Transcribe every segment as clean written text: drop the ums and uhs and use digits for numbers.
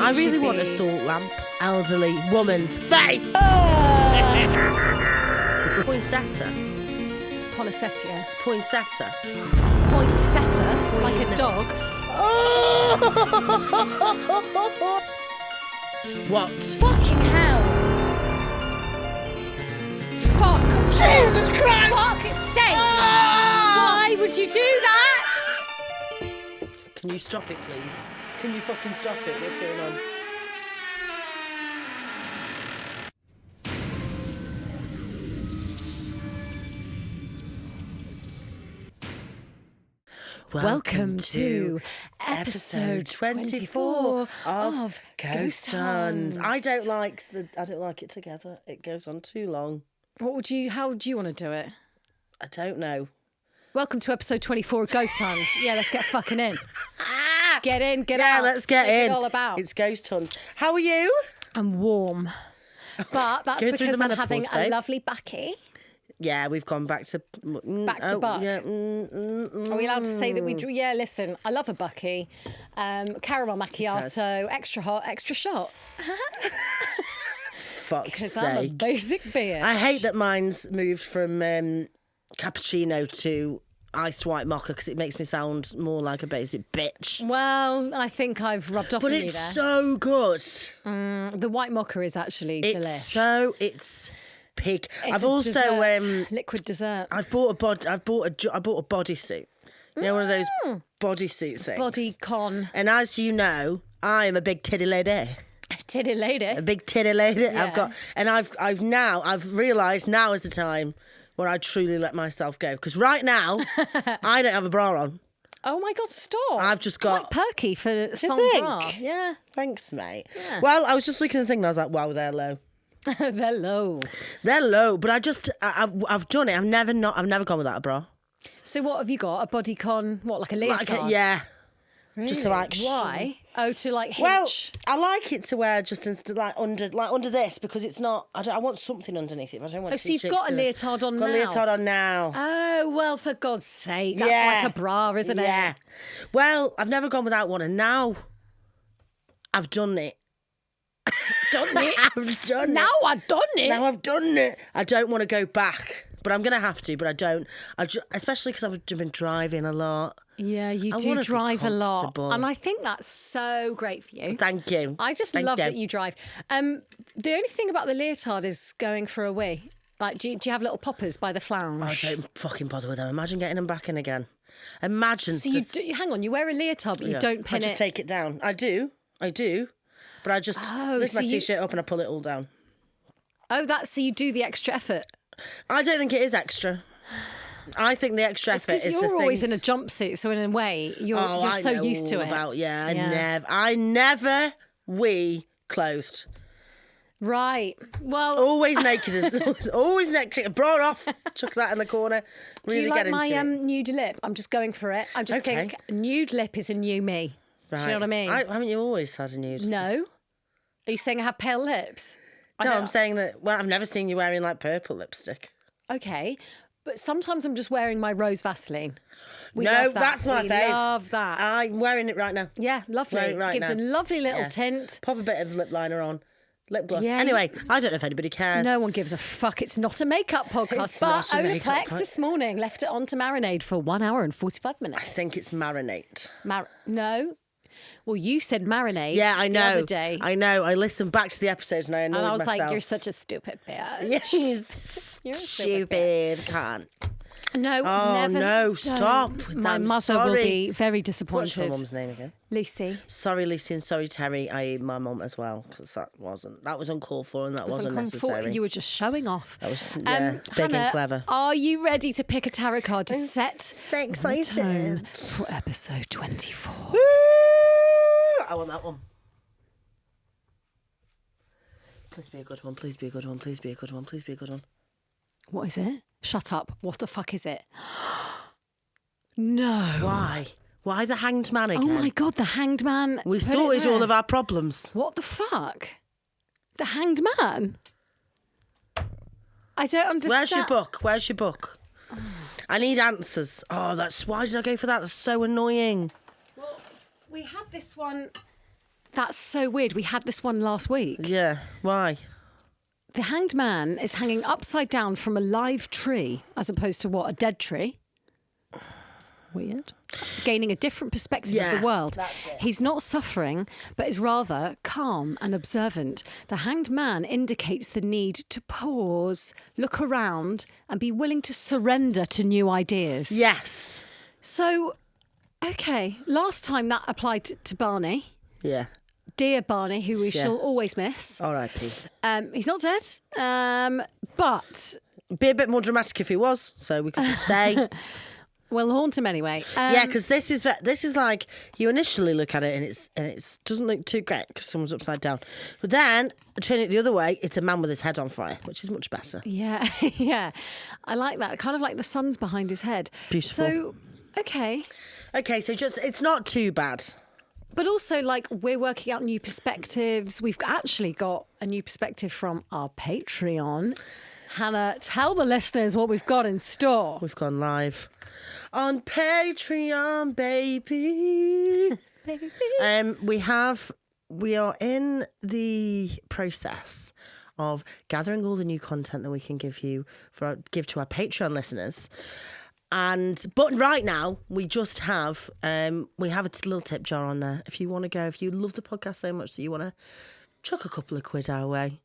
I really want a salt lamp. Elderly woman's face. Poinsettia. It's poinsettia. It's poinsettia. Poinsettia, like a dog. What? Fucking hell. Fuck. Jesus Christ! Fuck's sake. Why would you do that? Can you stop it, please? Can you fucking stop it? What's going on? Welcome to episode 24 of Ghost Huns. I don't like it together. It goes on too long. How would you want to do it? I don't know. Welcome to episode 24 of Ghost Huns. Yeah, let's get fucking in. Get in, get out. Yeah, let's get in. It's all about. It's Ghost Huns. How are you? I'm warm. But that's because I'm having a babe. lovely bucky. Yeah, we've gone back to... Back to buck. Yeah, Are we allowed to say that we... Yeah, listen, I love a bucky. Caramel macchiato, extra hot, extra shot. Fuck's Because I'm a sake. basic beer. I hate that mine's moved from cappuccino to iced white mocha because it makes me sound more like a basic bitch. Well, I think I've rubbed off But on you it's there. so good. The white mocha is actually delish. It's pig. It's I've a also dessert, liquid dessert. I bought a bodysuit. You know, one of those bodysuit things. Bodycon. And as you know, I am a big titty lady. Titty lady. A big titty lady. Yeah. I've realised now is the time when I truly let myself go. Because right now, I don't have a bra on. Oh my God, stop. I've just got... Quite perky for sans think? bra. Yeah. Thanks, mate. Yeah. Well, I was just looking at the thing and I was like, wow, they're low. They're low. They're low, but I've done it. I've never gone without a bra. So what have you got? A bodycon, what, like a leotard? Yeah. Really? Just to like... Why? Oh, to like hinge? Well, I like it to wear just instead under this because it's not... I want something underneath it. I don't want. Oh, so you've got a leotard on now? Got a leotard on now. Oh, well, for God's sake. That's like a bra, isn't it? Yeah. Well, I've never gone without one and now I've done it. Done it? I've done it. Now I've done it? Now I've done it. I don't want to go back, but I'm going to have to, but I don't. Especially because I've been driving a lot. Yeah, you do drive a lot. And I think that's so great for you. Thank you. I just love that you drive. The only thing about the leotard is going for a wee. Like, do you have little poppers by the flange? I don't fucking bother with them. Imagine getting them back in again. Imagine. So hang on, you wear a leotard, but you don't pin it. I just take it down. I do. But I just lift my t-shirt up and I pull it all down. Oh, so you do the extra effort. I don't think it is extra. I think the extra effort is the things... Because you're always in a jumpsuit, so in a way, you're so used to it. I never clothed. Right. Well... Always naked. Always naked. Bra off. Chuck that in the corner. Really do you like get into my it. nude lip? I'm just going for it. I just think nude lip is a new me. Right. Do you know what I mean? Haven't you always had a nude? No. Are you saying I have pale lips? No, I'm saying that, well, I've never seen you wearing like purple lipstick. Okay. But sometimes I'm just wearing my rose Vaseline. That's my fave. Love that. I'm wearing it right now. Yeah, lovely. Wearing it right Gives now. a lovely little tint. Pop a bit of lip liner on. Lip gloss. Yeah, anyway, I don't know if anybody cares. No one gives a fuck. It's not a makeup podcast. It's but not a makeup Olaplex this morning left it on to marinade for 1 hour and 45 minutes. I think it's marinate. No. Well, you said marinade. Yeah, I know. The other day. I know. I listened back to the episodes and I annoyed myself. And I was like, you're such a stupid bitch. Yes. You're a stupid cunt. No, oh, never. No, stop. My mother will be very disappointed. What's your mum's name again? Lucy. Sorry, Lucy, and sorry, Terry. My mum as well, because that was uncalled for and that wasn't necessary. You were just showing off. That was big Hannah, and clever. Are you ready to pick a tarot card to set so excited the tone for episode 24? Woo! I want that one. Please be a good one. Please be a good one. Please be a good one. Please be a good one. What is it? Shut up. What the fuck is it? No. Why? Why the hanged man again? Oh my God, the hanged man. We sorted all of our problems. What the fuck? The hanged man? I don't understand. Where's your book? Where's your book? I need answers. Why did I go for that? That's so annoying. Well, we had this one That's so weird. We had this one last week. Yeah. Why? The hanged man is hanging upside down from a live tree as opposed to what, a dead tree? Weird. Gaining a different perspective of the world. He's not suffering, but is rather calm and observant. The hanged man indicates the need to pause, look around, and be willing to surrender to new ideas. Yes. So, okay, last time that applied to Barney. Yeah. Dear Barney, who we shall always miss. R.I.P. He's not dead, but... Be a bit more dramatic if he was, so we could just say... We'll haunt him anyway. Yeah, because this is like you initially look at it and it doesn't look too great because someone's upside down, but then turn it the other way, it's a man with his head on fire, which is much better. Yeah, yeah, I like that. Kind of like the sun's behind his head. Beautiful. So, okay, so just it's not too bad. But also, like, we're working out new perspectives. We've actually got a new perspective from our Patreon. Hannah, tell the listeners what we've got in store. We've gone live on Patreon, baby. We are in the process of gathering all the new content that we can give to our Patreon listeners. But right now we just have we have a little tip jar on there. If you want to go, if you love the podcast so much that you want to chuck a couple of quid our way,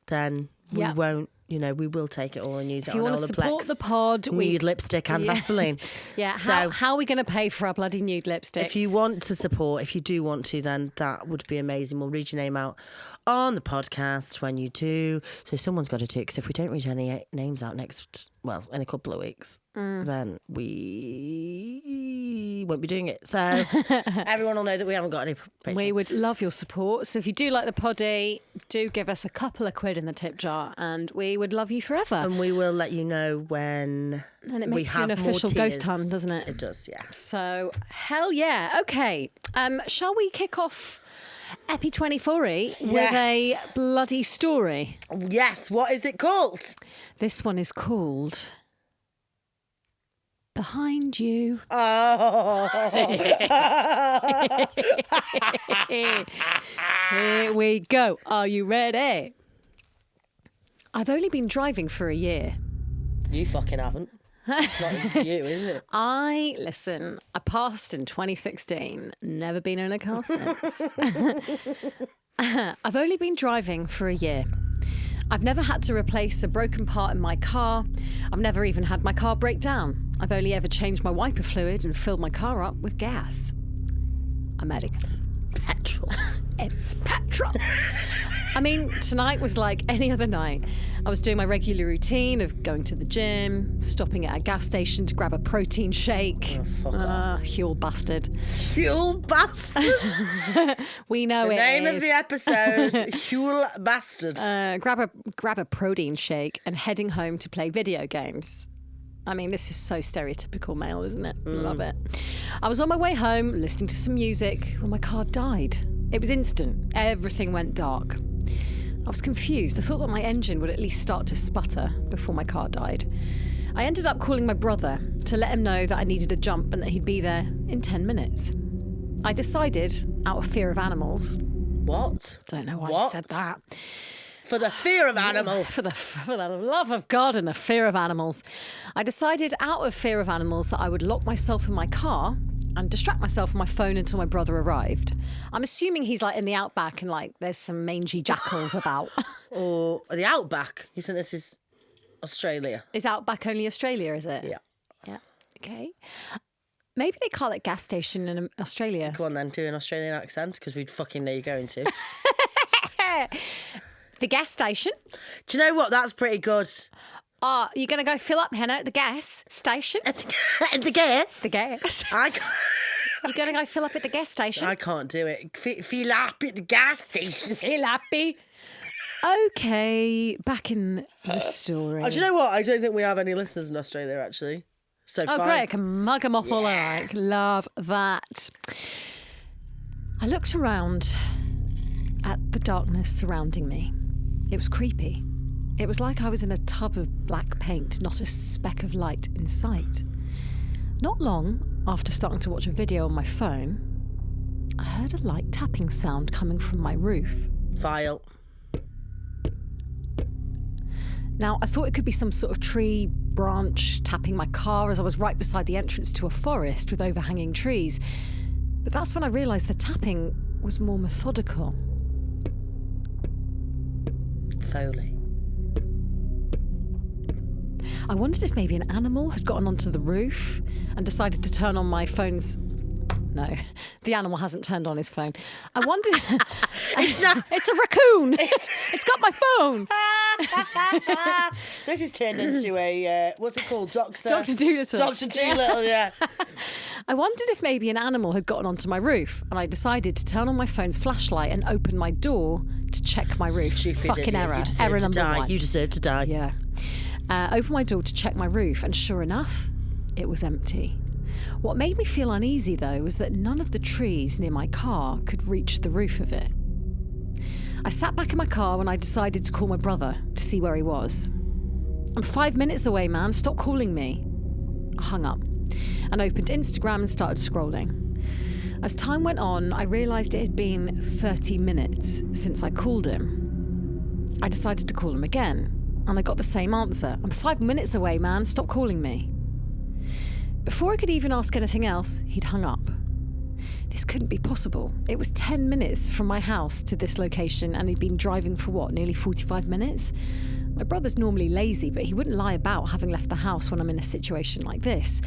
then we won't. We will take it all and use it on Olaplex. If you want to support the pod, nude lipstick and Vaseline. Yeah, so, how are we going to pay for our bloody nude lipstick? If you want to support, if you do want to, then that would be amazing. We'll read your name out on the podcast when you do. So someone's got to do it, because if we don't read any names out in a couple of weeks, then we won't be doing it. So everyone will know that we haven't got any patrons. We would love your support. So if you do like the poddy, do give us a couple of quid in the tip jar and we would love you forever. And we will let you know when and it makes you an official ghost hunt, doesn't it? It does, yeah. So, hell yeah. Okay. Shall we kick off EPPY 24 with a bloody story? Yes. What is it called? This one is called Behind You. Oh. Here we go. Are you ready? I've only been driving for a year. You fucking haven't. It's not you, is it? I passed in 2016. Never been in a car since. I've only been driving for a year. I've never had to replace a broken part in my car. I've never even had my car break down. I've only ever changed my wiper fluid and filled my car up with gas. American. Petrol. It's petrol. I mean, tonight was like any other night. I was doing my regular routine of going to the gym, stopping at a gas station to grab a protein shake. Oh, fuck off. Huel bastard. Huel bastard? We know the it name is. of the episode, Huel bastard. Grab a protein shake and heading home to play video games. I mean, this is so stereotypical male, isn't it? Love it. I was on my way home, listening to some music, when my car died. It was instant. Everything went dark. I was confused. I thought that my engine would at least start to sputter before my car died. I ended up calling my brother to let him know that I needed a jump and that he'd be there in 10 minutes. I decided, out of fear of animals... What? Don't know why I said that. For the fear of animals. For the love of God and the fear of animals. I decided, out of fear of animals, that I would lock myself in my car and distract myself on my phone until my brother arrived. I'm assuming he's like in the outback and like there's some mangy jackals about. Or the outback. You think this is Australia? Is outback only Australia, is it? Yeah. Yeah. Okay. Maybe they call it gas station in Australia. Go on then, do an Australian accent, because we'd fucking know you're going to. The gas station. Do you know what? That's pretty good. Oh, you're going to go fill up, Hannah, at the gas station? At the gas? The gas. You're going to go fill up at the gas station? I can't do it. Fill up at the gas station. Fill up. Okay, back in the story. Do you know what? I don't think we have any listeners in Australia, actually. So fine. Great. I can mug them off all I like. Love that. I looked around at the darkness surrounding me. It was creepy. It was like I was in a tub of black paint, not a speck of light in sight. Not long after starting to watch a video on my phone, I heard a light tapping sound coming from my roof. Vile. Now, I thought it could be some sort of tree branch tapping my car as I was right beside the entrance to a forest with overhanging trees. But that's when I realised the tapping was more methodical. Foley. I wondered if maybe an animal had gotten onto the roof and decided to turn on my phone's... No, the animal hasn't turned on his phone. I wondered... It's a raccoon. It's got my phone. This is turned into a, what's it called? Dr. Dolittle. Dr. Dolittle, yeah. I wondered if maybe an animal had gotten onto my roof, and I decided to turn on my phone's flashlight and open my door to check my roof. Stupid Fucking idiot. error. You deserve Error to number die. 1. You deserve to die. Yeah. Opened my door to check my roof, and sure enough, it was empty. What made me feel uneasy, though, was that none of the trees near my car could reach the roof of it. I sat back in my car when I decided to call my brother to see where he was. I'm 5 minutes away, man. Stop calling me. I hung up and opened Instagram and started scrolling. As time went on, I realised it had been 30 minutes since I called him. I decided to call him again, and I got the same answer. I'm 5 minutes away, man. Stop calling me. Before I could even ask anything else, he'd hung up. This couldn't be possible. It was 10 minutes from my house to this location, and he'd been driving for what, nearly 45 minutes? My brother's normally lazy, but he wouldn't lie about having left the house when I'm in a situation like this.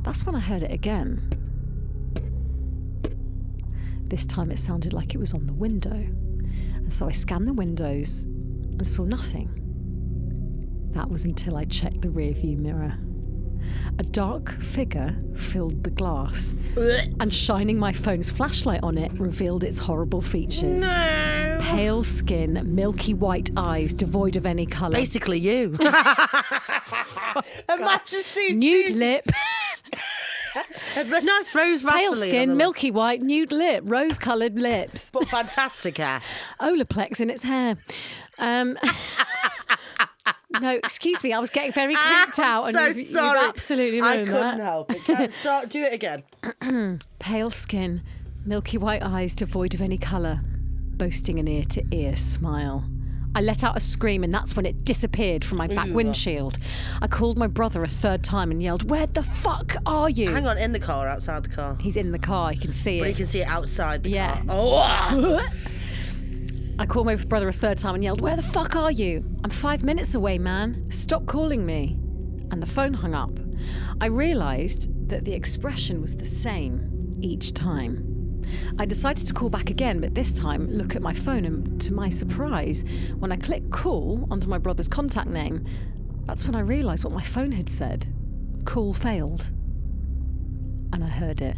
That's when I heard it again. This time it sounded like it was on the window. And so I scanned the windows and saw nothing. That was until I checked the rearview mirror. A dark figure filled the glass, and shining my phone's flashlight on it revealed its horrible features. No. Pale skin, milky white eyes, devoid of any colour. Basically you. Imagine seeing Nude lip. a nice rose Vaseline Pale on skin, the milky white, nude lip, rose-coloured lips. But fantastic hair. Olaplex in its hair. No, excuse me, I was getting very creeped out. And So you've sorry. absolutely I ruined couldn't that. help it. Do it again. Pale skin, milky white eyes devoid of any colour, boasting an ear-to-ear smile. I let out a scream, and that's when it disappeared from my back windshield. I called my brother a third time and yelled, "Where the fuck are you?" Hang on, in the car or outside the car? He's in the car, you can see But you it. can see it outside the Yeah. car. Oh! I called my brother a third time and yelled, "Where the fuck are you? I'm 5 minutes away, man. Stop calling me." And the phone hung up. I realised that the expression was the same each time. I decided to call back again, but this time look at my phone, and to my surprise, when I clicked call onto my brother's contact name, that's when I realised what my phone had said. Call failed. And I heard it.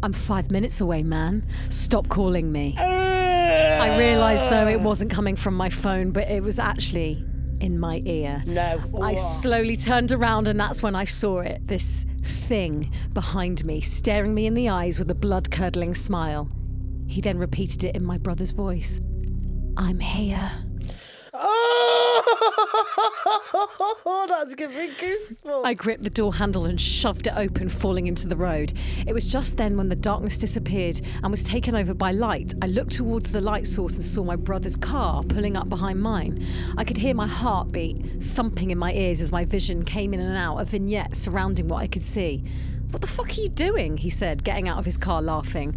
"I'm 5 minutes away, man. Stop calling me." I realised, though, it wasn't coming from my phone, but it was actually in my ear. No. I slowly turned around, and that's when I saw it. This thing behind me, staring me in the eyes with a blood-curdling smile. He then repeated it in my brother's voice. "I'm here." Oh, that's giving me goosebumps. I gripped the door handle and shoved it open, falling into the road. It was just then when the darkness disappeared and was taken over by light. I looked towards the light source and saw my brother's car pulling up behind mine. I could hear my heartbeat thumping in my ears as my vision came in and out, a vignette surrounding what I could see. "What the fuck are you doing?" he said, getting out of his car laughing.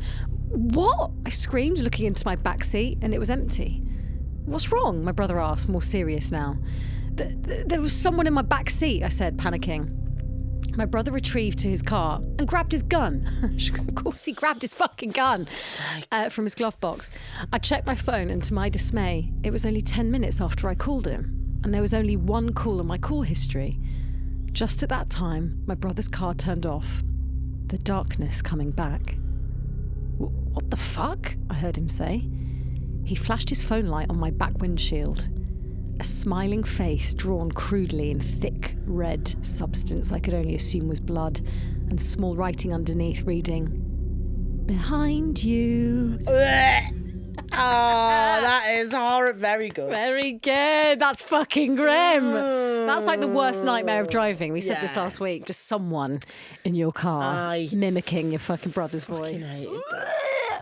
"What?" I screamed, looking into my back seat, and it was empty. "What's wrong?" my brother asked, more serious now. There was someone in my back seat, I said, panicking. My brother retrieved to his car and grabbed his gun. Of course he grabbed his fucking gun from his glove box. I checked my phone, and to my dismay, it was only 10 minutes after I called him, and there was only one call in my call history. Just at that time, my brother's car turned off, the darkness coming back. "What the fuck?" I heard him say. He flashed his phone light on my back windshield. A smiling face drawn crudely in thick red substance I could only assume was blood, and small writing underneath reading, "Behind you." That is horrible. Very good. Very good. That's fucking grim. That's like the worst nightmare of driving. We said this Yeah. last week. Just someone in your car Aye. mimicking your fucking brother's voice. Hated that.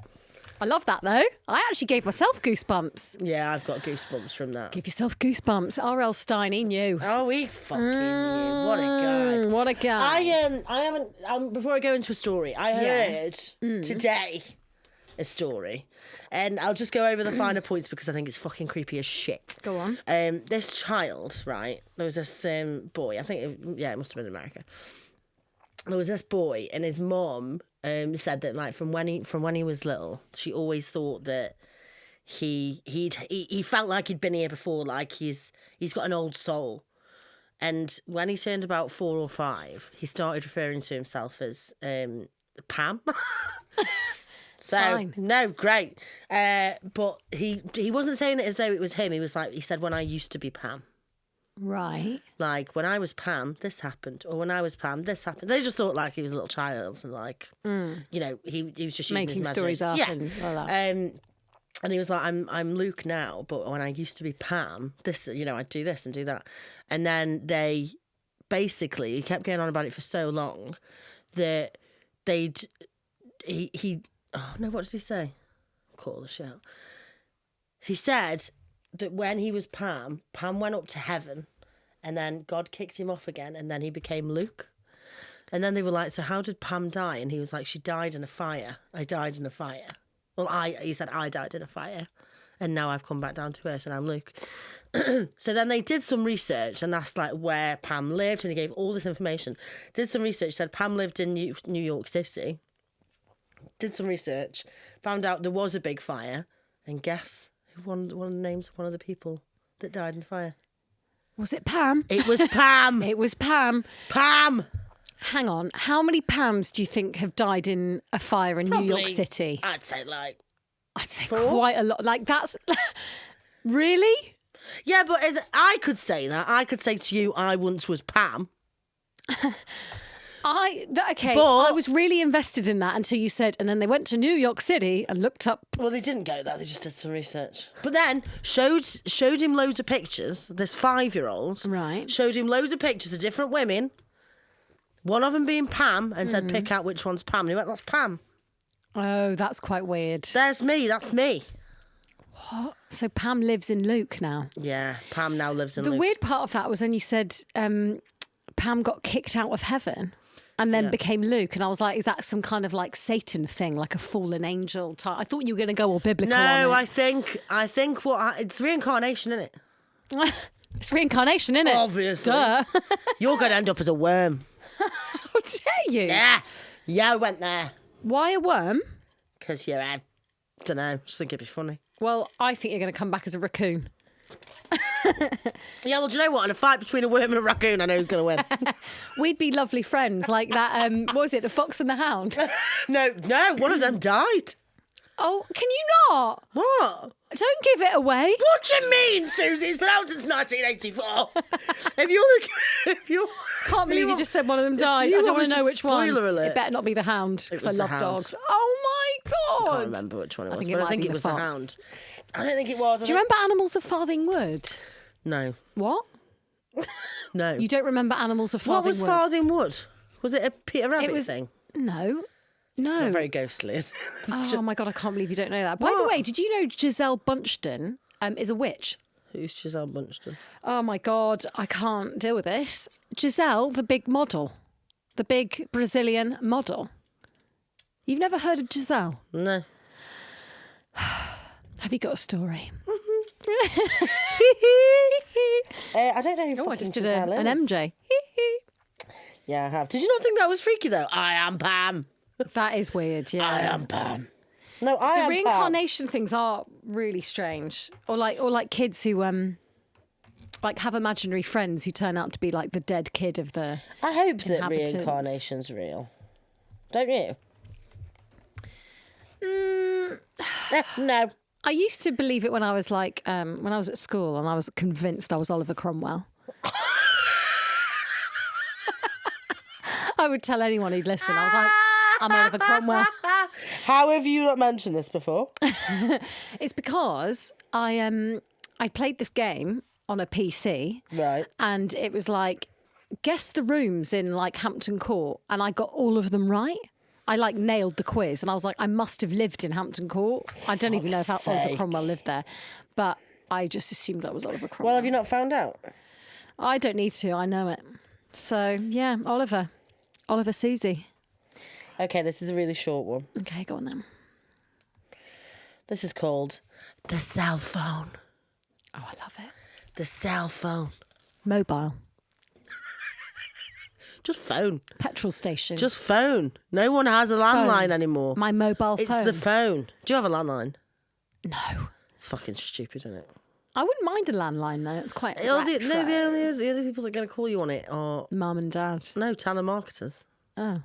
I love that though. I actually gave myself goosebumps. Yeah, I've got goosebumps from that. Give yourself goosebumps. R.L. Stein, he knew. Oh, he fucking knew. What a guy. What a guy. I haven't. Before I go into a story, I heard today a story, and I'll just go over the finer points because I think it's fucking creepy as shit. Go on. This child, right? There was this boy. I think, it must have been in America. There was this boy, and his mum said that, like, from when he was little, she always thought that he felt like he'd been here before, like he's got an old soul. And when he turned about 4 or 5, he started referring to himself as Pam. So Fine. no, great. But he wasn't saying it as though it was him. He said, when I used to be Pam. Right. Like, when I was Pam, this happened. Or when I was Pam, this happened. They just thought like he was a little child and like, you know, he was just using Making his stories up and all that. And he was like, I'm Luke now, but when I used to be Pam, this, you know, I'd do this and do that. And then he kept going on about it for so long that oh no, what did he say? Call the shout. He said that when he was Pam went up to heaven and then God kicked him off again and then he became Luke. And then they were like, so how did Pam die? And he was like, she died in a fire. I died in a fire. Well, he said, I died in a fire. And now I've come back down to earth and I'm Luke. So then they did some research and that's like where Pam lived and he gave all this information. Did some research, said Pam lived in New York City. Did some research, found out there was a big fire. And guess one of the names of one of the people that died in the fire? Was it Pam? It was Pam. It was Pam. Pam. Hang on. How many Pams do you think have died in a fire in New York City? I'd say 4? Quite a lot. Like, that's... Really? Yeah, but I could say that. I could say to you, I once was Pam. Okay, But- I was really invested in that until you said, and then they went to New York City and looked up. Well, they didn't go there. They just did some research. But then showed him loads of pictures. This 5-year-old Right. showed him loads of pictures of different women. One of them being Pam, and said, "Pick out which one's Pam." And he went, "That's Pam." Oh, that's quite weird. There's me. That's me. So Pam lives in Luke now. Yeah, Pam now lives in The Luke. weird part of that was when you said Pam got kicked out of heaven and then became Luke. And I was like, is that some kind of like Satan thing, like a fallen angel type? I thought you were going to go all biblical on No, it. I think it's reincarnation, isn't it? It's reincarnation, isn't it? Obviously. Duh. You're going to end up as a worm. How dare you? Yeah, I went there. Why a worm? Because I don't know, just think it'd be funny. Well, I think you're going to come back as a raccoon. Yeah, well, do you know what? In a fight between a worm and a raccoon, I know who's going to win. We'd be lovely friends, like that, what was it, The Fox and the Hound? No, one of them died. Oh, can you not? What? Don't give it away. What do you mean, Susie? It's been out since 1984. if you're... Can't believe you just said one of them died. I don't want to know which one. Spoiler alert. It better not be the Hound, because I was the love Hound. dogs. Oh my God. I can't remember which one it was, think it but I might think be it the was Fox. the Hound. I don't think it was. Do you remember Animals of Farthing Wood? No. What? No. You don't remember Animals of What Farthing was Wood? Farthing Wood? Was it a Peter Rabbit It was thing? No. It's No. not very ghostly. Oh my God, I can't believe you don't know that. By the What? way, did you know Giselle Bunchton is a witch? Who's Giselle Bunchton? Oh my God, I can't deal with this. Giselle, the big model. The big Brazilian model. You've never heard of Giselle? No. Have you got a story? I don't know who Oh, I fucking just did Giselle an is. MJ. Yeah, I have. Did you not think that was freaky, though? I am Pam. That is weird, yeah. I am Pam. No, I The am Pam. reincarnation things are really strange. Or like kids who like have imaginary friends who turn out to be like the dead kid of the I hope that inhabitants. reincarnation's real. Don't you? No. I used to believe it when I was like when I was at school and I was convinced I was Oliver Cromwell. I would tell anyone who'd listen. I was like, I'm Oliver Cromwell. How have you not mentioned this before? It's because I played this game on a PC. Right. And it was like, guess the rooms in like Hampton Court. And I got all of them right. I like nailed the quiz, and I was like, I must have lived in Hampton Court. I don't even know if Oliver Cromwell lived there, but I just assumed I was Oliver Cromwell. Well, have you not found out? I don't need to. I know it. So yeah, Oliver Suzie. Okay, this is a really short one. Okay, go on then. This is called the cell phone. Oh, I love it. The cell phone. Mobile. Just phone. Petrol station. Just phone. No one has a landline anymore. My mobile phone. It's the phone. Do you have a landline? No. It's fucking stupid, isn't it? I wouldn't mind a landline though. It's quite The only people that are going to call you on it are... Mum and dad. No, telemarketers. Oh.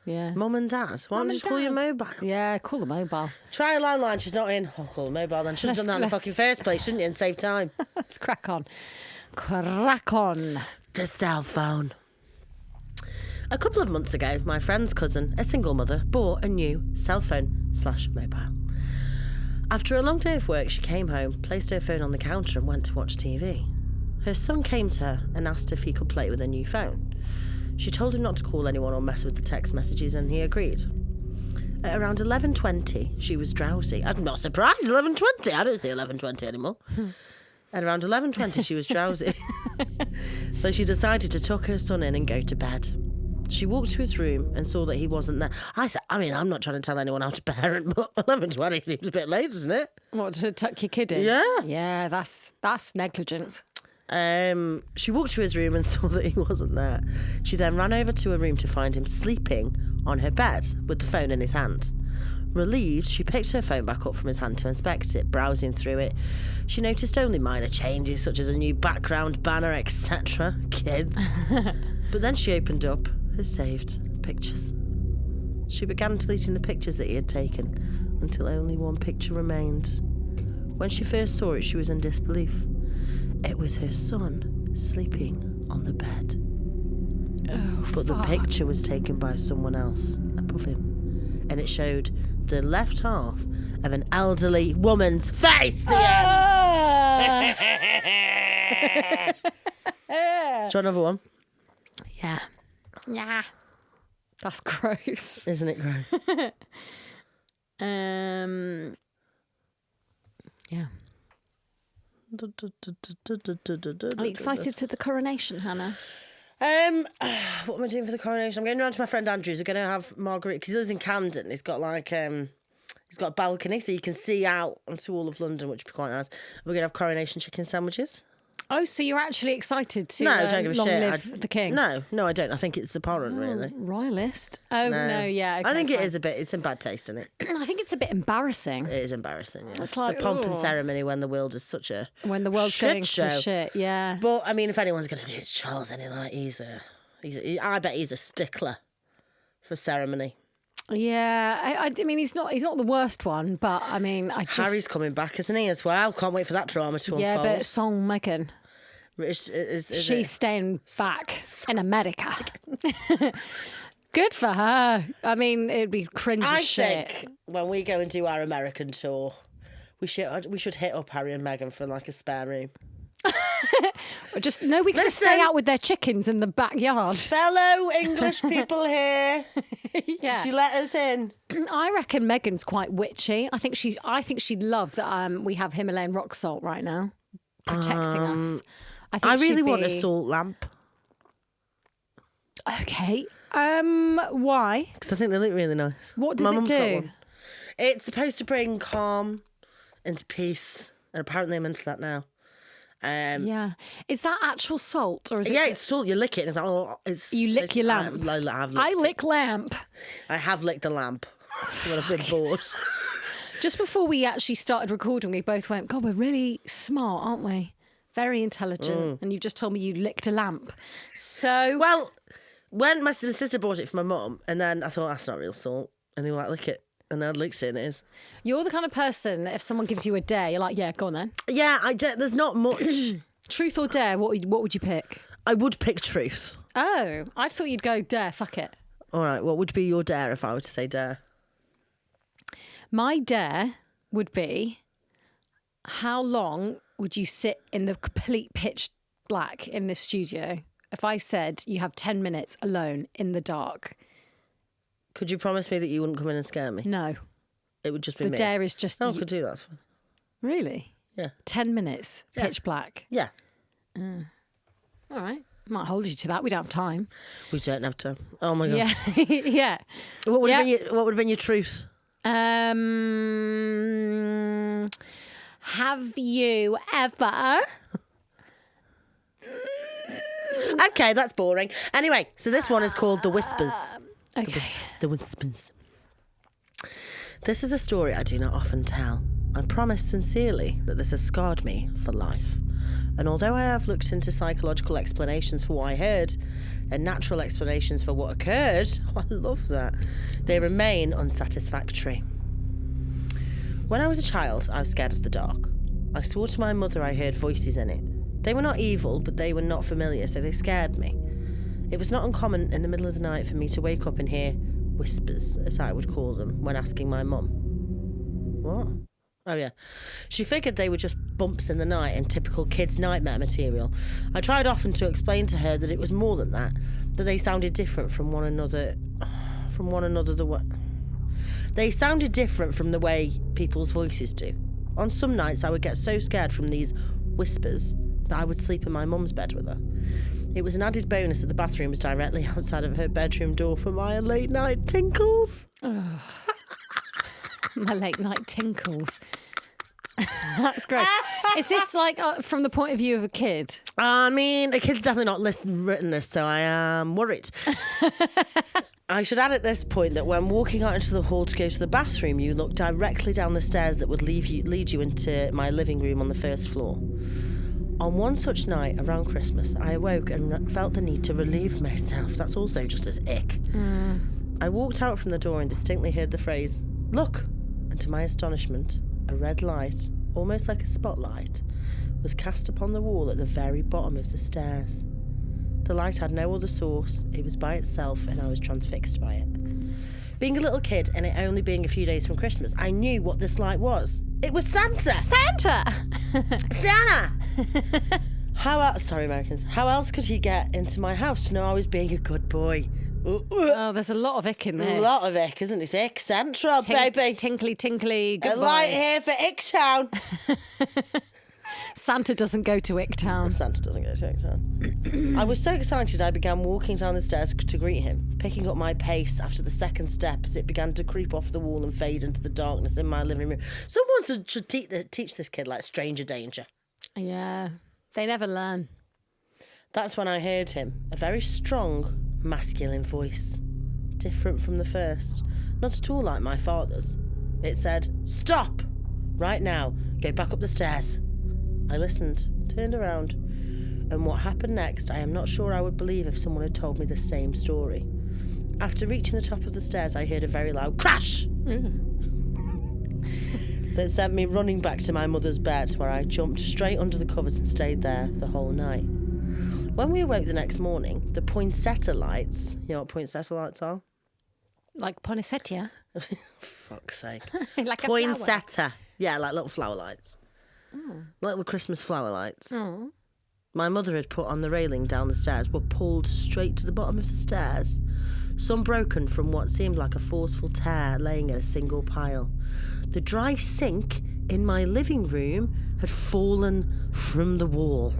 Yeah. Mum and dad. Why don't you just call your mobile? Yeah, call the mobile. Try a landline. She's not in. I'll call the mobile then. Should have done that in the fucking first place, shouldn't you? And save time. Let's crack on. Crack on. The cell phone. A couple of months ago, my friend's cousin, a single mother, bought a new cell phone/mobile. After a long day of work, she came home, placed her phone on the counter and went to watch TV. Her son came to her and asked if he could play with her new phone. She told him not to call anyone or mess with the text messages, and he agreed. At around 11:20, she was drowsy. I'm not surprised, 11:20. I don't see 11:20 anymore. At around 11:20, she was drowsy. So she decided to tuck her son in and go to bed. She walked to his room and saw that he wasn't there. I'm not trying to tell anyone how to parent, but 11:20 seems a bit late, doesn't it? What, to tuck your kid in? Yeah. Yeah, that's negligent. She walked to his room and saw that he wasn't there. She then ran over to her room to find him sleeping on her bed with the phone in his hand. Relieved, she picked her phone back up from his hand to inspect it. Browsing through it, she noticed only minor changes such as a new background banner, etc. Kids. But then she opened up her saved pictures. She began deleting the pictures that he had taken until only one picture remained. When she first saw it, she was in disbelief. It was her son sleeping on the bed. Oh, but the picture was taken by someone else above him, and it showed the left half of an elderly woman's face. The end. Do you want another one? Yeah. Yeah. That's gross. Isn't it gross? Yeah. Are you excited for the coronation, Hannah? What am I doing for the coronation? I'm going round to my friend Andrew's. We're going to have Marguerite, because he lives in Camden. He's got he's got a balcony, so you can see out onto all of London, which would be quite nice. We're going to have coronation chicken sandwiches. Oh, so you're actually excited to don't give a long shit. live the king? No, I don't. I think it's abhorrent, really. Royalist? Oh, no, yeah. Okay, I think it is a bit, it's in bad taste, isn't it? I think it's a bit embarrassing. It is embarrassing, yeah. It's like, the pomp and ceremony when the world is such a when the world's shit going show. to shit, yeah. But, I mean, if anyone's going to do it, it's Charles, anyway. I bet he's a stickler for ceremony. Yeah, I mean, he's not the worst one, but, I mean, Harry's coming back, isn't he, as well? Can't wait for that drama to unfold. Yeah, but song Meghan. She's staying back in America. Good for her. I mean, it'd be cringe as shit. I think when we go and do our American tour, we should hit up Harry and Meghan for like a spare room. We could just stay out with their chickens in the backyard. Fellow English people here. Yeah. She let us in. I reckon Meghan's quite witchy. I think she'd love that we have Himalayan rock salt right now protecting us. I really want a salt lamp. Okay. Why? Because I think they look really nice. What does My it mum's do? got one. It's supposed to bring calm into peace, and apparently I'm into that now. Yeah. Is that actual salt, or is it? Yeah, it's salt. You lick it, and it's like, oh, it's. You lick your lamp. I lick lamp. I have licked a lamp when I've been bored. Just before we actually started recording, we both went, God, we're really smart, aren't we? Very intelligent. And you just told me you licked a lamp. So... Well, when my sister bought it for my mum, and then I thought, that's not real salt. And they were like, lick it. And I licked it, and it is. You're the kind of person that if someone gives you a dare, you're like, yeah, go on then. Yeah, there's not much. Truth or dare, what would you pick? I would pick truth. Oh, I thought you'd go dare, fuck it. All right, what would be your dare if I were to say dare? My dare would be, how long would you sit in the complete pitch black in this studio if I said you have 10 minutes alone in the dark? Could you promise me that you wouldn't come in and scare me? No. It would just be The me. dare is just... Oh, I could do that. That's fine. Really? Yeah. 10 minutes, pitch black. Yeah. All right. Might hold you to that. We don't have time. We don't have to. Oh my God. Yeah. Yeah. What would have been your truth? Have you ever... Okay, that's boring. Anyway, so this one is called The Whispers. Okay. The Whispers. This is a story I do not often tell. I promise sincerely that this has scarred me for life. And although I have looked into psychological explanations for what I heard and natural explanations for what occurred, I love that, they remain unsatisfactory. When I was a child, I was scared of the dark. I swore to my mother I heard voices in it. They were not evil, but they were not familiar, so they scared me. It was not uncommon in the middle of the night for me to wake up and hear whispers, as I would call them, when asking my mum. What? Oh, yeah. She figured they were just bumps in the night and typical kids' nightmare material. I tried often to explain to her that it was more than that they sounded different from one another. They sounded different from the way people's voices do. On some nights, I would get so scared from these whispers that I would sleep in my mum's bed with her. It was an added bonus that the bathroom was directly outside of her bedroom door for my late night tinkles. My late night tinkles. That's great. Is this like from the point of view of a kid? I mean, a kid's definitely not written this, so I am worried. I should add at this point that when walking out into the hall to go to the bathroom, you look directly down the stairs that would lead you into my living room on the first floor. On one such night around Christmas, I awoke and felt the need to relieve myself. That's also just as ick. I walked out from the door and distinctly heard the phrase, "Look!" And to my astonishment, a red light, almost like a spotlight, was cast upon the wall at the very bottom of the stairs. The light had no other source, it was by itself, and I was transfixed by it. Being a little kid and it only being a few days from Christmas, I knew what this light was. It was Santa! Santa! Santa! Sorry, Americans. How else could he get into my house to know I was being a good boy? Oh, there's a lot of ick in there. A lot of ick, isn't it? It's ick central, baby. Tinkly, tinkly, goodbye. A light here for Icktown. Santa doesn't go to Icktown. Santa doesn't go to Icktown. I was so excited I began walking down the stairs to greet him, picking up my pace after the second step as it began to creep off the wall and fade into the darkness in my living room. Someone should teach this kid like stranger danger. Yeah, they never learn. That's when I heard him, a very strong, masculine voice, different from the first, not at all like my father's. It said, "Stop! Right now, go back up the stairs." I listened, turned around, and what happened next I am not sure I would believe if someone had told me the same story. After reaching the top of the stairs, I heard a very loud crash that sent me running back to my mother's bed, where I jumped straight under the covers and stayed there the whole night. When we awoke the next morning, the poinsettia lights, you know what poinsettia lights are? Like poinsettia? Fuck's sake. Like a Poinsettia. flower. Yeah, like little flower lights. Little Christmas flower lights. My mother had put on the railing down the stairs, were pulled straight to the bottom of the stairs, some broken from what seemed like a forceful tear laying in a single pile. The dry sink in my living room had fallen from the wall.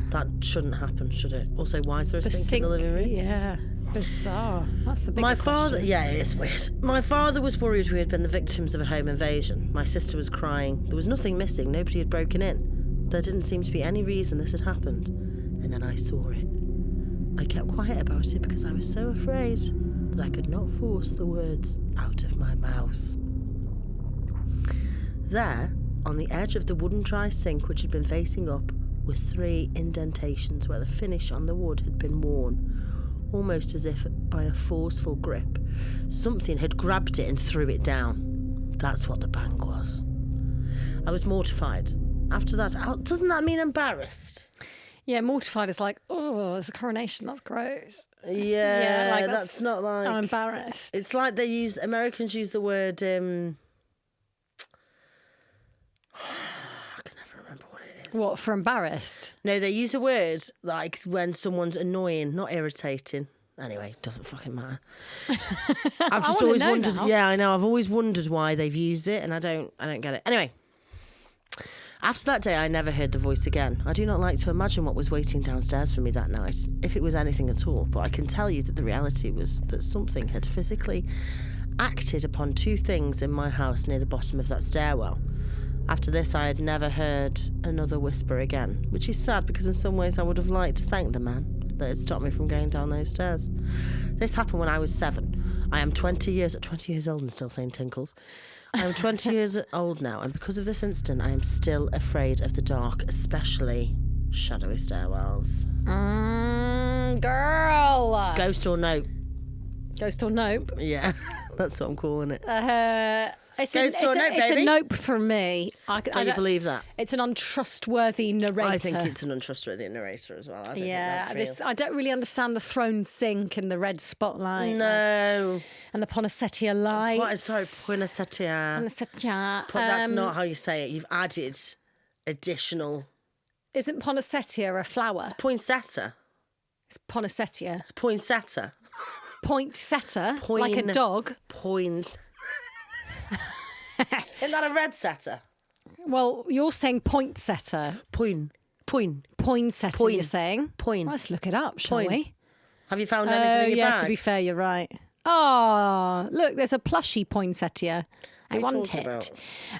That shouldn't happen, should it? Also, why is there a sink in the living room? Yeah, bizarre. That's the big question. Yeah, it is weird. My father was worried we had been the victims of a home invasion. My sister was crying. There was nothing missing. Nobody had broken in. There didn't seem to be any reason this had happened. And then I saw it. I kept quiet about it because I was so afraid that I could not force the words out of my mouth. There, on the edge of the wooden dry sink which had been facing up, were 3 indentations where the finish on the wood had been worn, almost as if by a forceful grip. Something had grabbed it and threw it down. That's what the bang was. I was mortified. After that, doesn't that mean embarrassed? Yeah, mortified is like, oh, it's a coronation. That's gross. Yeah, like that's not like... I'm embarrassed. It's like Americans use the word... I can never remember what it is. What, for embarrassed? No, they use a word like when someone's annoying, not irritating. Anyway, doesn't fucking matter. I've just wanna always know wondered. now. Yeah, I know. I've always wondered why they've used it, and I don't get it. Anyway, after that day, I never heard the voice again. I do not like to imagine what was waiting downstairs for me that night, if it was anything at all. But I can tell you that the reality was that something had physically acted upon 2 things in my house near the bottom of that stairwell. After this, I had never heard another whisper again, which is sad because in some ways I would have liked to thank the man that had stopped me from going down those stairs. This happened when I was 7. I am 20 years old and still saying tinkles. I am 20 years old now, and because of this incident, I am still afraid of the dark, especially shadowy stairwells. Girl. Ghost or nope? Ghost or nope? Yeah, that's what I'm calling it. It's Ghost or nope, it's a baby? nope from me. I Don't you believe that? It's an untrustworthy narrator. I think it's an untrustworthy narrator as well. I don't think that's real. I don't really understand the throne sink and the red spotlight. No. And the poinsettia lights. Poinsettia. Poinsettia. That's not how you say it. You've added additional. Isn't poinsettia a flower? Poinsettia. It's poinsettia. It's poinsettia. Poinsettia, like a dog. Point. Isn't that a red setter? Well, you're saying poinsettia. Poinsettia, Point. you're saying? Point. Let's look it up, shall Point. we? Have you found anything in your bag? To be fair, you're right. Oh, look, there's a plushy poinsettia. I What are you want talking it.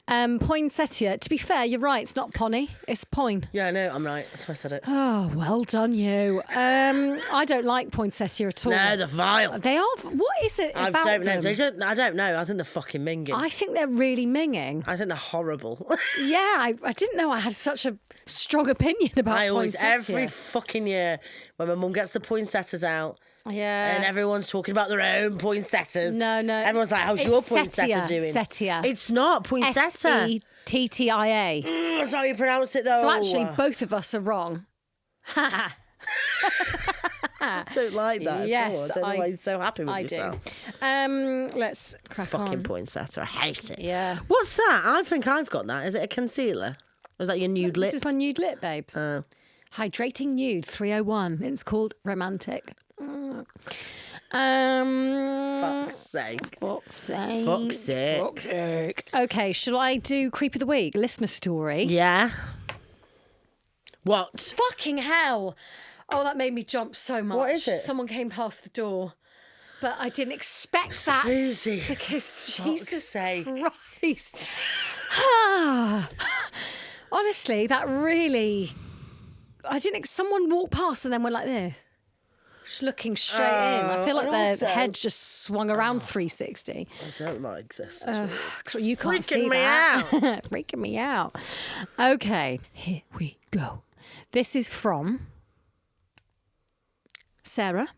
about? Poinsettia. To be fair, you're right. It's not pony. It's poin. Yeah, I know. I'm right. That's why I said it. Oh, well done, you. I don't like poinsettia at all. No, they're vile. They are. What is it I about don't know. them? I don't know. I think they're fucking minging. I think they're really minging. I think they're horrible. Yeah, I didn't know I had such a strong opinion about I always, poinsettia. every fucking year, when my mum gets the poinsettias out, Yeah. and everyone's talking about their own poinsettias. No. Everyone's like, how's your poinsettia doing? Setia. It's not poinsettia. Settia. That's how you pronounce it, though. So actually, both of us are wrong. I don't like that Yes, at all. I don't know why you're so happy with I yourself. do. Let's crack on. Fucking poinsettia. I hate it. Yeah. What's that? I think I've got that. Is it a concealer? Or is that your nude lip? This is my nude lip, babes. Hydrating Nude 301. It's called Romantic. Fuck's sake. Fuck's sake. Fuck's sake. Fuck's sake. Okay, shall I do Creep of the Week? Listener story. Yeah. What? Fucking hell. Oh, that made me jump so much. What is it? Someone came past the door. But I didn't expect that. Suzie. Because Fuck's Jesus sake. Christ. Honestly, that really... Someone walked past and then went like this. Just looking straight in. I feel like and their also- head just swung around 360. I don't like this. You can't Freaking see me that. Freaking me out. Okay, here we go. This is from Sarah.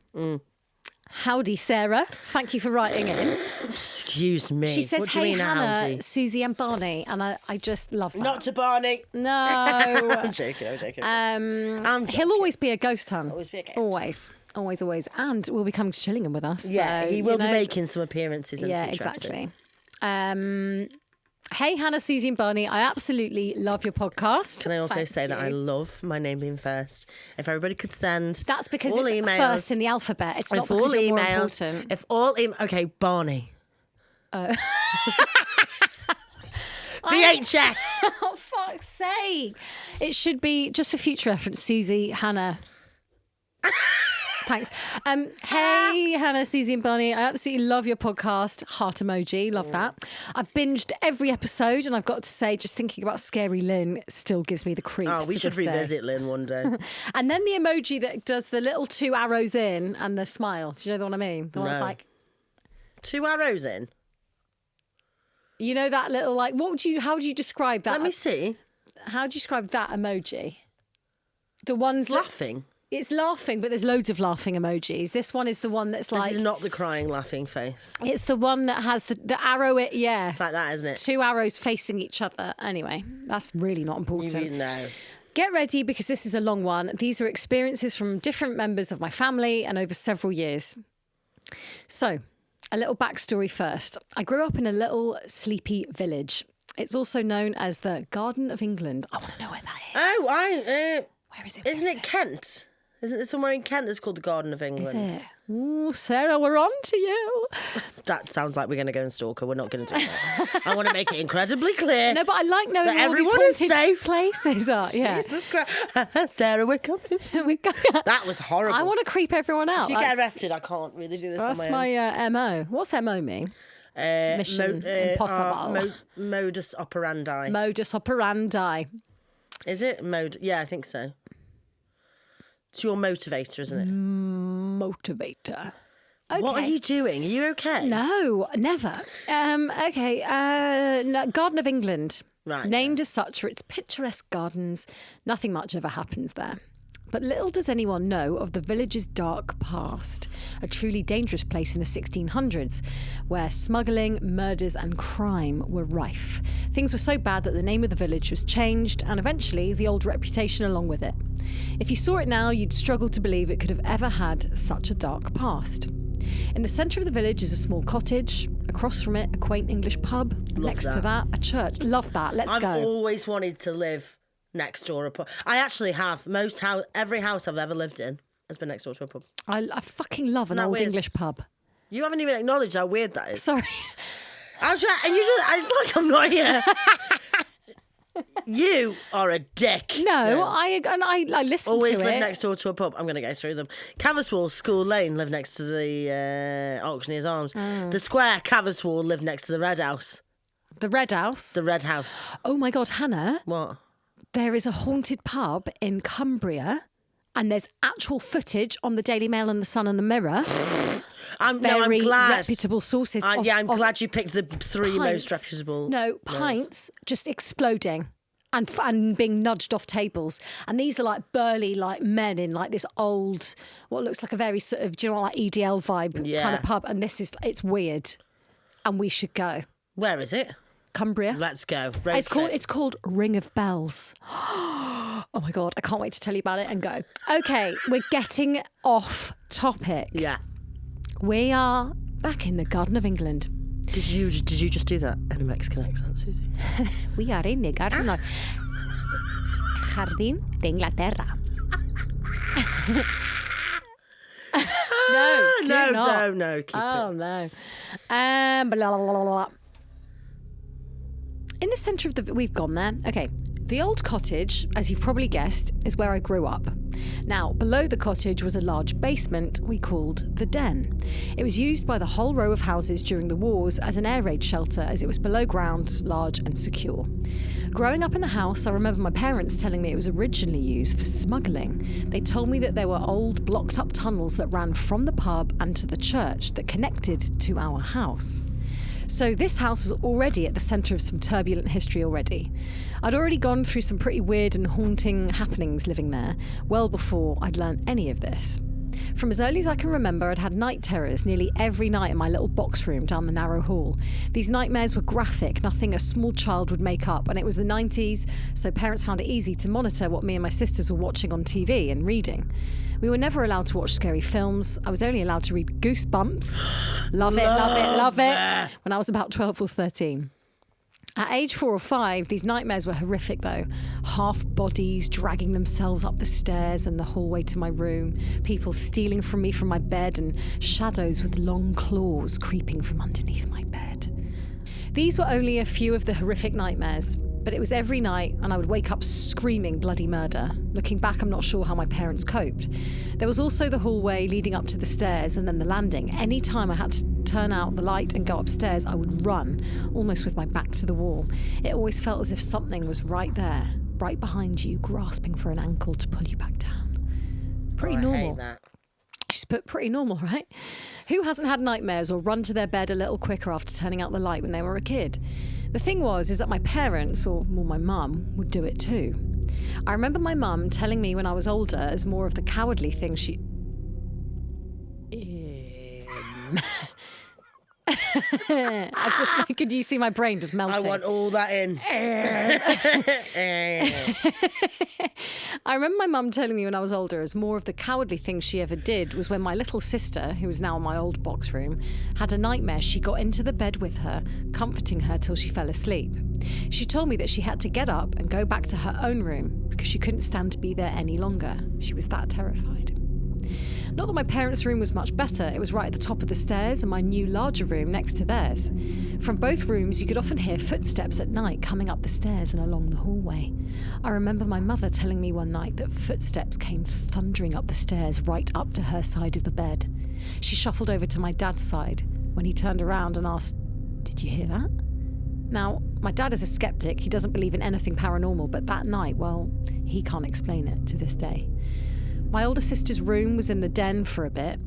Howdy, Sarah. Thank you for writing in. Excuse me. She says, what do you hey, mean, Hannah, howdy? Susie and Barney. And I just love that. Not to Barney. No. I'm joking. I'm joking. He'll always be a ghost hunt. Always be a ghost Always. And will be coming to Chillingham with us. Yeah, so, he will you be know. making some appearances in Yeah, future exactly. episodes. Hey, Hannah, Susie and Barney. I absolutely love your podcast. Can I also Thank say that I you. love my name being first? If everybody could send That's because all it's emails, first in the alphabet. It's not if all because you're more emails, important. if all okay, Barney. BHS. Oh, fuck's sake. It should be, just for future reference, Susie, Hannah. Thanks. Hey, Hannah, Susie and Barney. I absolutely love your podcast. Heart emoji. Love that. I've binged every episode, and I've got to say, just thinking about Scary Lynn still gives me the creeps. Oh, we to should this day. revisit Lynn one day. And then the emoji that does the little 2 arrows in and the smile. Do you know the one I mean? The one that's No. like, 2 arrows in. you know, that little like, how would you describe that? Let me see. How do you describe that emoji? The ones It's that- laughing. It's laughing, but there's loads of laughing emojis. This one is the one that's like, This is not the crying, laughing face. it's the one that has the arrow. Yeah, It's like that, isn't it? 2 arrows facing each other. Anyway, that's really not important. You know. Get ready because this is a long one. These are experiences from different members of my family and over several years. So, a little backstory first. I grew up in a little sleepy village. It's also known as the Garden of England. I want to know where that is. Oh, Where is it? Where isn't is it Kent? Isn't there somewhere in Kent that's called the Garden of England? Is it? Ooh, Sarah, we're on to you. That sounds like we're going to go and stalk her. We're not going to do that. I want to make it incredibly clear. No, but I like knowing that where all these everyone is haunted safe. places are. Yeah. Jesus Christ. Sarah, we're coming. That was horrible. I want to creep everyone out. If you get arrested, I can't really do this on That's my own. my MO. What's MO mean? Mission impossible. Modus operandi. Modus operandi. Is it? Yeah, I think so. It's your motivator, isn't it? Motivator. Okay. What are you doing? Are you okay? No, never. Okay. No, Garden of England. Right. Named as such for its picturesque gardens. Nothing much ever happens there. But little does anyone know of the village's dark past, a truly dangerous place in the 1600s, where smuggling, murders and crime were rife. Things were so bad that the name of the village was changed, and eventually the old reputation along with it. If you saw it now, you'd struggle to believe it could have ever had such a dark past. In the centre of the village is a small cottage. Across from it, a quaint English pub. Next to that, a church. Love that. Let's go. I've always wanted to live next door a pub. I actually have. Every house I've ever lived in has been next door to a pub. I fucking love an old English pub. You haven't even acknowledged how weird that is. Sorry. It's like I'm not here. You are a dick. No, I listen Always to live it. next door to a pub. I'm going to go through them. Caverswall School Lane lived next to the Auctioneer's Arms. The Square Caverswall lived next to the Red House. The Red House? The Red House. Oh my God, Hannah. What? There is a haunted pub in Cumbria, and there's actual footage on the Daily Mail and the Sun and the Mirror. I'm Very glad. reputable sources. I'm glad you picked the three most reputable. No, pints just exploding and being nudged off tables. And these are like burly like men in like this old, what looks like a very sort of, do you know, like EDL vibe kind of pub. And it's weird. And we should go. Where is it? Cumbria. Let's go. It's called Ring of Bells. Oh my God, I can't wait to tell you about it and go. Okay, we're getting off topic. Yeah. We are back in the Garden of England. Did you just do that in a Mexican accent, Susie? We are in the Garden of Jardín de Inglaterra. No. Keep it. No. Blah, blah, blah, blah. In the centre of we've gone there. Okay. The old cottage, as you've probably guessed, is where I grew up. Now, below the cottage was a large basement we called the Den. It was used by the whole row of houses during the wars as an air raid shelter, as it was below ground, large and secure. Growing up in the house, I remember my parents telling me it was originally used for smuggling. They told me that there were old blocked up tunnels that ran from the pub and to the church that connected to our house. So this house was already at the centre of some turbulent history already. I'd already gone through some pretty weird and haunting happenings living there, well before I'd learned any of this. From as early as I can remember, I'd had night terrors nearly every night in my little box room down the narrow hall. These nightmares were graphic, nothing a small child would make up, and it was the 90s, so parents found it easy to monitor what me and my sisters were watching on TV and reading. We were never allowed to watch scary films. I was only allowed to read Goosebumps. Love it. When I was about 12 or 13. At age 4 or 5, these nightmares were horrific though. Half bodies dragging themselves up the stairs and the hallway to my room, people stealing from me from my bed, and shadows with long claws creeping from underneath my bed. These were only a few of the horrific nightmares, but it was every night and I would wake up screaming bloody murder. Looking back, I'm not sure how my parents coped. There was also the hallway leading up to the stairs and then the landing. Any time I had to turn out the light and go upstairs, I would run, almost with my back to the wall. It always felt as if something was right there, right behind you, grasping for an ankle to pull you back down. Pretty normal. I hate that. She's put pretty normal, right? Who hasn't had nightmares or run to their bed a little quicker after turning out the light when they were a kid? The thing is that my parents, or more my mum, would do it too. I remember my mum telling me when I was older, as more of the cowardly thing she... could you see my brain just melting? I want all that in. I remember my mum telling me when I was older, as more of the cowardly thing she ever did was when my little sister, who was now in my old box room, had a nightmare. She got into the bed with her, comforting her till she fell asleep. She told me that she had to get up and go back to her own room because she couldn't stand to be there any longer. She was that terrified. Not that my parents' room was much better. It was right at the top of the stairs and my new larger room next to theirs. From both rooms, you could often hear footsteps at night coming up the stairs and along the hallway. I remember my mother telling me one night that footsteps came thundering up the stairs right up to her side of the bed. She shuffled over to my dad's side when he turned around and asked, "Did you hear that?" Now, my dad is a skeptic. He doesn't believe in anything paranormal, but that night, well, he can't explain it to this day. My older sister's room was in the den for a bit.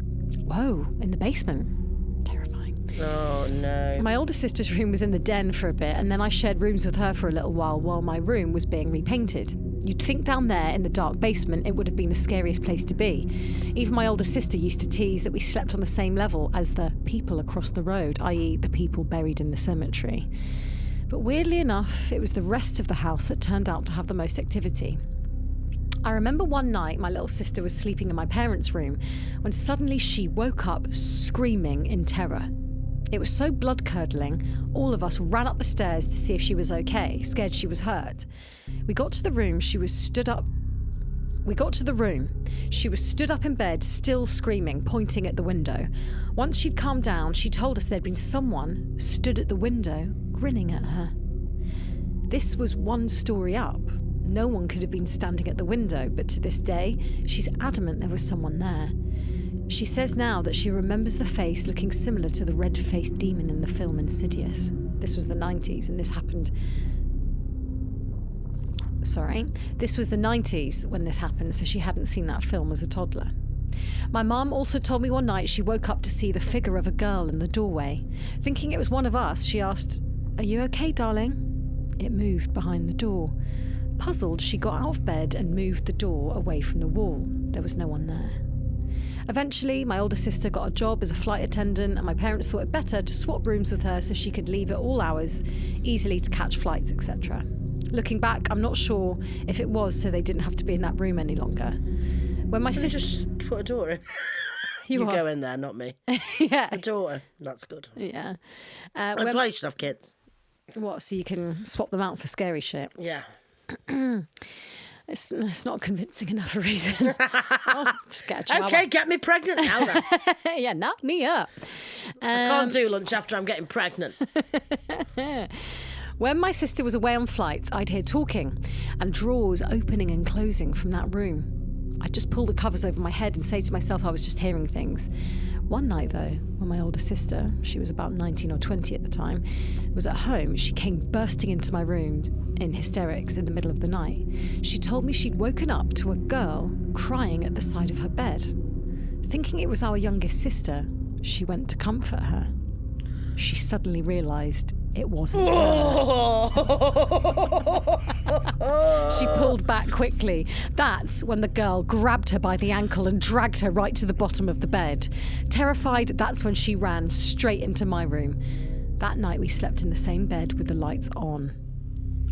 Whoa, in the basement. Terrifying. Oh, no. My older sister's room was in the den for a bit, and then I shared rooms with her for a little while my room was being repainted. You'd think down there in the dark basement it would have been the scariest place to be. Even my older sister used to tease that we slept on the same level as the people across the road, i.e. the people buried in the cemetery. But weirdly enough, it was the rest of the house that turned out to have the most activity. I remember one night my little sister was sleeping in my parents' room when suddenly she woke up screaming in terror. It was so blood-curdling, all of us ran up the stairs to see if she was okay, scared she was hurt. We got to the room, she was stood up in bed, still screaming, pointing at the window. Once she'd calmed down, she told us there'd been someone stood at the window, grinning at her. This was one story up. No one could have been standing at the window, but to this day, she's adamant there was someone there. She says now that she remembers the face looking similar to the red-faced demon in the film Insidious. This was the 90s, and this was the 90s when this happened, so she hadn't seen that film as a toddler. My mum also told me one night she woke up to see the figure of a girl in the doorway. Thinking it was one of us, she asked, "Are you okay, darling?" It moved behind the door. Puzzled, she got out of bed and moved the door away from the wall. There was no one there. Eventually, my older sister got a job as a flight attendant, and my parents thought it better to swap rooms with her so she could leave at all hours, easily to catch flights, etc. Looking back, I'm not sure if it was so they didn't have to be in that room any longer. When my sister just put a door in. You go in there, not me. Yeah. The daughter. That's good. Yeah. That's why you should have kids. What, so you can swap them out for scary shit? Yeah. It's not convincing enough a reason. I'll just get a chihuahua. Okay, get me pregnant now then. Yeah, knock me up. I can't do lunch after I'm getting pregnant. When my sister was away on flights, I'd hear talking and drawers opening and closing from that room. I'd just pull the covers over my head and say to myself I was just hearing things. One night, though, when my older sister, she was about 19 or 20 at the time, was at home, she came bursting into my room in hysterics in the middle of the night. She told me she'd woken up to a girl crying at the side of her bed. Thinking it was our youngest sister, she went to comfort her. She suddenly realised it wasn't her. She pulled back quickly. That's when the girl grabbed her by the ankle and dragged her right to the bottom of the bed. Terrified, that's when she ran straight into my room. That night we slept in the same bed with the lights on.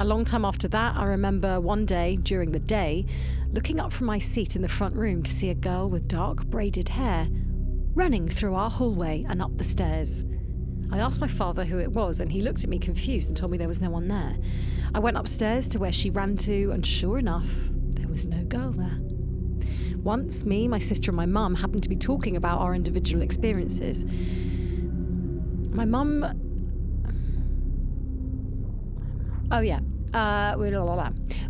A long time after that, I remember one day, during the day, looking up from my seat in the front room to see a girl with dark braided hair running through our hallway and up the stairs. I asked my father who it was, and he looked at me confused and told me there was no one there. I went upstairs to where she ran to, and sure enough, there was no girl there. Once, me, my sister and my mum happened to be talking about our individual experiences. My mum...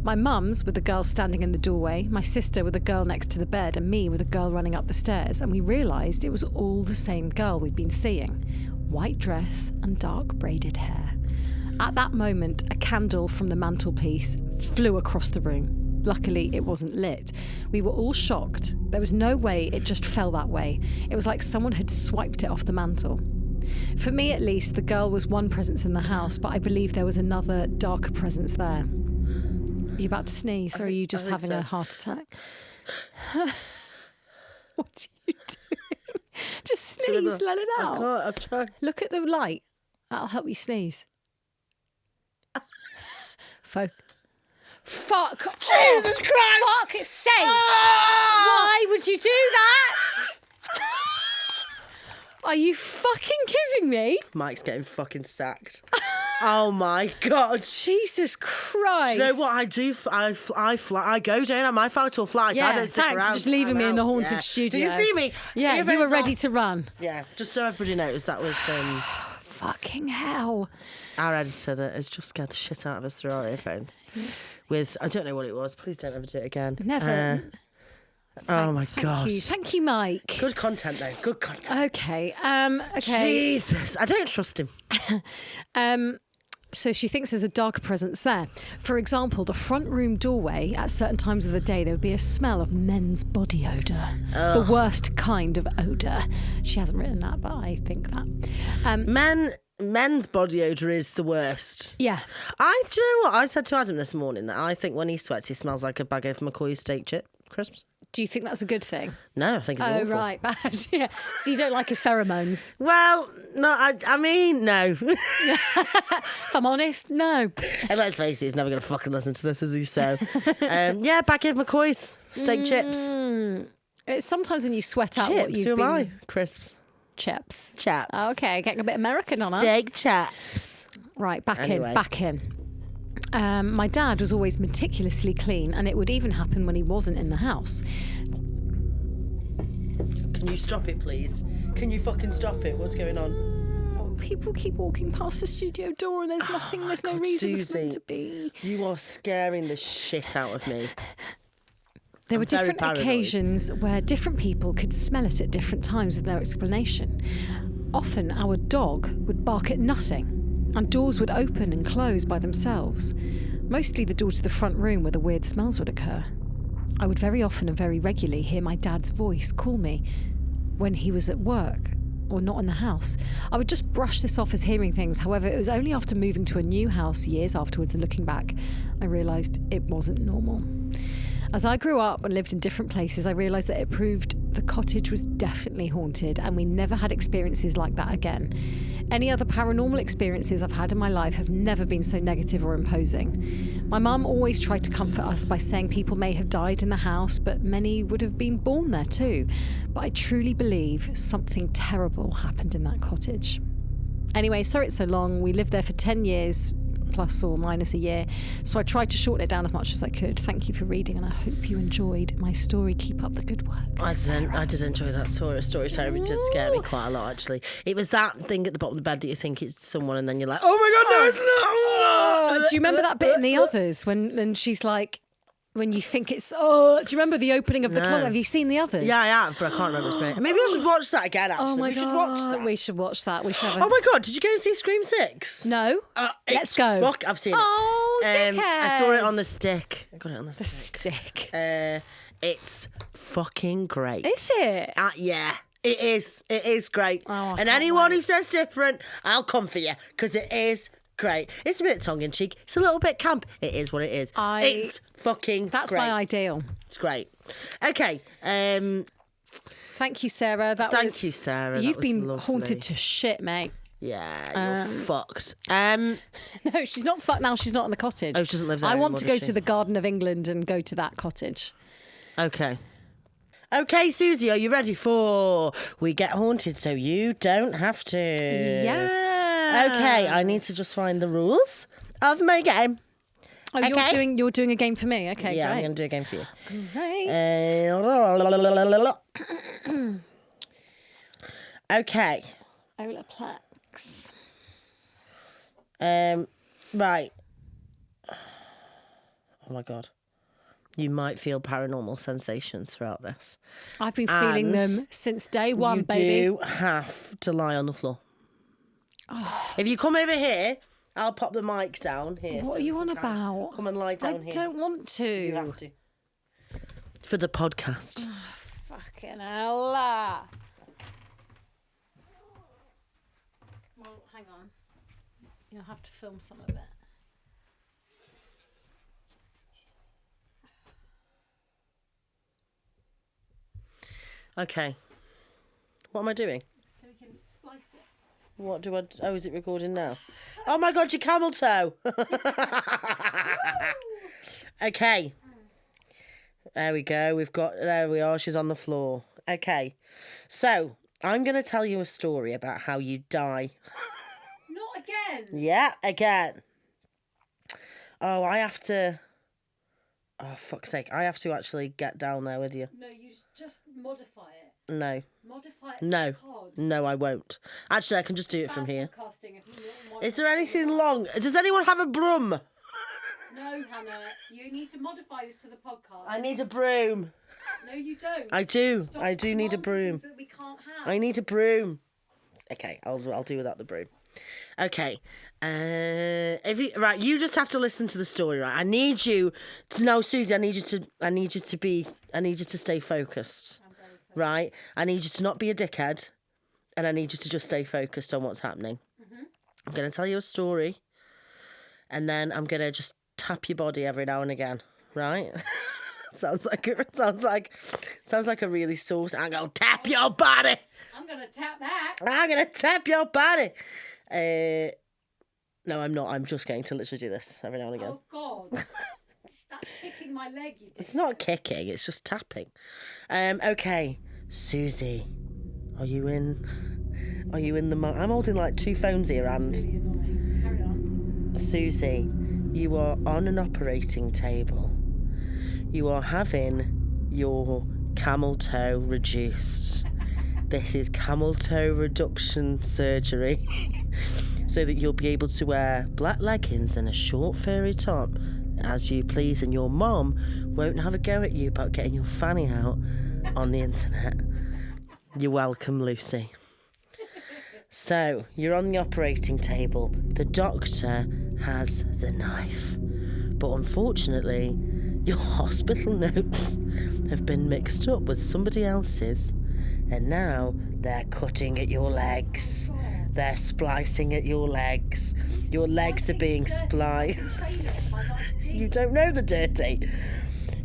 My mum's with the girl standing in the doorway, my sister with the girl next to the bed, and me with a girl running up the stairs, and we realised it was all the same girl we'd been seeing. White dress and dark braided hair. At that moment, a candle from the mantelpiece flew across the room. Luckily, it wasn't lit. We were all shocked. There was no way it just fell that way. It was like someone had swiped it off the mantel. For me, at least, the girl was one presence in the house, but I believe there was another darker presence there. Are you about to sneeze, or are you just having a heart attack? What are you doing? Just sneeze, let it out. I'm trying. Look at the light. That'll help you sneeze. Fuck. Jesus Christ! Fuck's sake! Why would you do that? Are you fucking kidding me? Mike's getting fucking sacked. Oh my God. Jesus Christ. Do you know what I do? I fly. I go down on my photo flight. Yeah, I don't stick thanks around. for just leaving I'm me in the out. haunted Yeah. studio. Did you see me? Yeah, you were ready to run. Yeah, just so everybody knows that was Fucking hell. our editor that has just scared the shit out of us through our earphones. With I don't know what it was. Please don't ever do it again. Never. Oh my God. Thank you, Mike. Good content though. Good content. Okay. Okay. Jesus, I don't trust him. So she thinks there's a darker presence there. For example, the front room doorway, at certain times of the day, there would be a smell of men's body odour. The worst kind of odour. She hasn't written that, but I think that. Men's body odour is the worst. Yeah. Do you know what? I said to Adam this morning that I think when he sweats, he smells like a bag of McCoy's steak chip crisps. Do you think that's a good thing? No, I think it's awful. Oh, right. Bad. Yeah. So you don't like his pheromones? Well, no, I mean, no. If I'm honest, no. And let's face it, he's never going to fucking listen to this, is he? So, yeah, bag of McCoy's steak chips. It's sometimes when you sweat out Chips, what you've who am been... I? Crisps. Chips. Chaps. Okay, getting a bit American on us. Steak chaps. Right, back Anyway. in. My dad was always meticulously clean, and it would even happen when he wasn't in the house. Can you stop it, please? Can you fucking stop it? What's going on? People keep walking past the studio door, and there's nothing. There's no reason for them Suzie, to be. You are scaring the shit out of me. There were very different paranoid. occasions where different people could smell it at different times with no explanation. Often our dog would bark at nothing, and doors would open and close by themselves. Mostly the door to the front room where the weird smells would occur. I would very often and very regularly hear my dad's voice call me when he was at work or not in the house. I would just brush this off as hearing things. However, it was only after moving to a new house years afterwards and looking back, I realised it wasn't normal. As I grew up and lived in different places, I realised that it proved the cottage was definitely haunted, and we never had experiences like that again. Any other paranormal experiences I've had in my life have never been so negative or imposing. My mum always tried to comfort us by saying people may have died in the house, but many would have been born there too. But I truly believe something terrible happened in that cottage. Anyway, sorry it's so long. We lived there for 10 years, plus or minus a year. So I tried to shorten it down as much as I could. Thank you for reading, and I hope you enjoyed my story. Keep up the good work. I did enjoy that story, Sarah. It did scare me quite a lot, actually. It was that thing at the bottom of the bed that you think it's someone, and then you're like, oh my God, no, it's not. Do you remember that bit in The Others when she's like, when you think it's, do you remember the opening of the closet? Have you seen The Others? Yeah, I have, but I can't remember its name. Maybe I should watch that again, actually. Oh my we God. should watch that. We should watch that. We should have a... Oh my God, did you go and see Scream 6? No. Let's go. Fuck, I've seen it. Oh, I saw it on the stick. I got it on the The stick. stick. It's fucking great. Is it? Yeah. It is. It is great. Oh, I and can't anyone wait. who says different, I'll come for you, because it is great. It's a bit tongue-in-cheek. It's a little bit camp. It is what it is. It's fucking That's great. my ideal. It's great. Okay. Thank you, Sarah. Thank you, Sarah. You've That was been lovely. haunted to shit, mate. Yeah, you're fucked. No, she's not fucked now. She's not in the cottage. Oh, she doesn't live there I want anymore, to go does she? to the Garden of England and go to that cottage. Okay. Okay, Suzie, are you ready for We Get Haunted So You Don't Have to? Yeah. Okay, I need to just find the rules of my game. Oh, Okay. you're doing a game for me. Okay, Yeah, I'm great. going to do a game for you. Great. Okay. Olaplex. Right. Oh my God. You might feel paranormal sensations throughout this. I've been feeling And them since day one, You baby. do have to lie on the floor. If you come over here, I'll pop the mic down here. What so are you you on can about? Come and lie down I here. don't want to. You have to. For the podcast. Fucking hell. Well, hang on. You'll have to film some of it. Okay. What am I doing? So we can splice it. What do I... Oh, is it recording now? Oh my God, your camel toe. Okay. There we go. There we are. She's on the floor. Okay. So, I'm going to tell you a story about how you die. Not Again? Yeah, again. Oh, I have to... Oh, fuck's sake. I have to actually get down there with you. No, you just modify it. No. Modify it No. for the pod. No, I won't. Actually, I can just do it from here. Podcasting if you want Is there anything long? Does anyone have a broom? No, Hannah. You need to modify this for the podcast. I need a broom. No, you don't. I do. Stop I do need a commanding broom. things that we can't have. I need a broom. Okay, I'll do without the broom. Okay. You just have to listen to the story, right? I need you to know, Suzie. I need you to stay focused, right? I need you to not be a dickhead, and I need you to just stay focused on what's happening. Mm-hmm. I'm gonna tell you a story, and then I'm gonna just tap your body every now and again, right? sounds like a really sauce. I'm gonna tap your body. I'm gonna tap that. I'm gonna tap your body. No, I'm not. I'm just going to literally do this every now and again. Oh God, that's kicking my leg. You did. It's not kicking. It's just tapping. Okay, Suzie, are you in? Are you in the? I'm holding like two phones here, and Really annoying. Carry on. Suzie, you are on an operating table. You are having your camel toe reduced. This is camel toe reduction surgery. So that you'll be able to wear black leggings and a short furry top as you please, and your mom won't have a go at you about getting your fanny out on the internet. You're welcome, Lucy. So, you're on the operating table. The doctor has the knife. But unfortunately, your hospital notes have been mixed up with somebody else's. And now they're cutting at your legs. They're splicing at your legs. Your legs are being spliced. You don't know the dirty.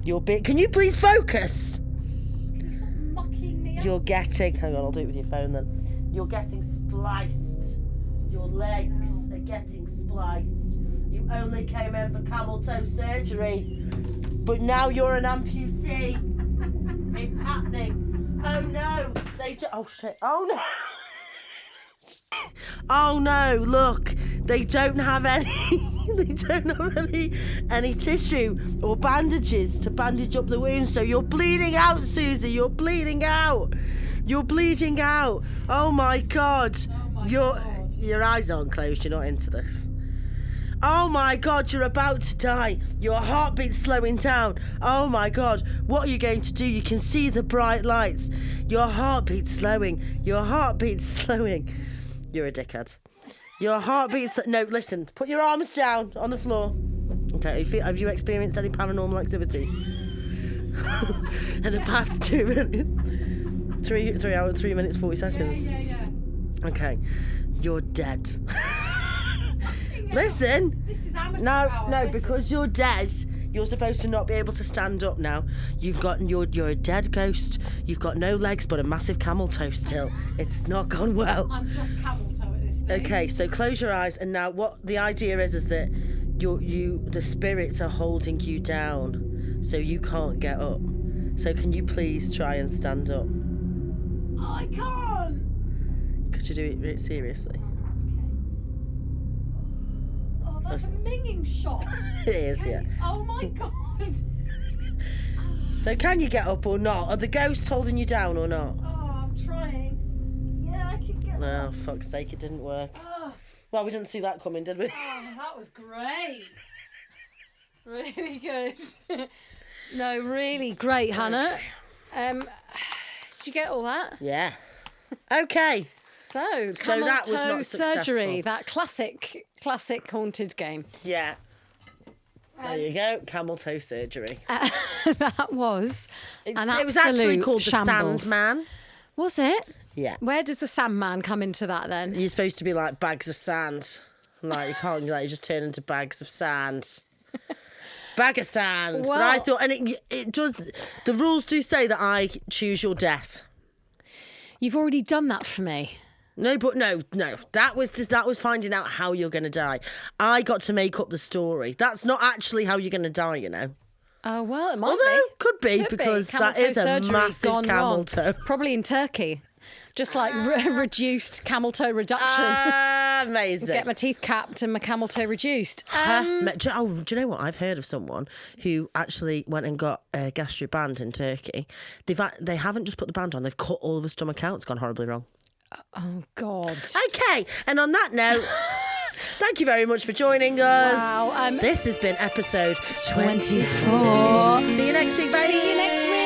Can you please focus? Can you stop mucking me up? You're getting... Hang on, I'll do it with your phone then. You're getting spliced. Your legs are getting spliced. You only came in for camel toe surgery. But now you're an amputee. It's happening. Oh no. Oh shit. Oh no. Oh no, look, they don't have any tissue or bandages to bandage up the wound, so you're bleeding out, Suzie. You're bleeding out. Oh my God. Your eyes aren't closed, you're not into this. Oh my God, you're about to die. Your heartbeat's slowing down. Oh my God, what are you going to do? You can see the bright lights. Your heartbeat's slowing. You're a dickhead. Your heartbeat's... No, listen, put your arms down on the floor. Okay, have you experienced any paranormal activity? In the past 2 minutes? 3 hours, 3 minutes, 40 seconds? Yeah. Okay, you're dead. Listen. This is amateur No, hour. Listen. because you're dead. You're supposed to not be able to stand up now. You're a dead ghost. You've got no legs but a massive camel toe still. It's not gone well. I'm just camel toe at this stage. Okay, so close your eyes, and now what the idea is that the spirits are holding you down, so you can't get up. So can you please try and stand up? I can't. Could you do it seriously? Oh, that's a minging shot. It is, yeah. Oh my God. So can you get up or not? Are the ghosts holding you down or not? Oh, I'm trying. Yeah, I can get up. Oh, fuck's sake, it didn't work. Oh, Well, we didn't see that coming, did we? that was great. Really good. No, really great, Hannah. Did you get all that? Yeah. Okay. So camel that was toe not surgery, successful. that classic haunted game. Yeah. There you go. Camel toe surgery. That was It an was actually absolute called shambles. the Sandman. Was it? Yeah. Where does the Sandman come into that then? You're supposed to be like bags of sand. Like you can't, like you just turn into bags of sand. Bag of sand. But I Well- thought, and it does. The rules do say that I choose your death. You've already done that for me. No, but no. That was finding out how you're going to die. I got to make up the story. That's not actually how you're going to die, you know. Oh, well, it might Although, be. could be, because Camel that toe is a surgery massive gone camel wrong. toe. Probably in Turkey. Just like reduced camel toe reduction. Amazing. Get my teeth capped and my camel toe reduced. Do you know what? I've heard of someone who actually went and got a gastric band in Turkey. They haven't just put the band on, they've cut all of the stomach out. It's gone horribly wrong. Oh, God. Okay, and on that note, thank you very much for joining us. Wow. This has been episode 24. See you next week, bye. See you next week.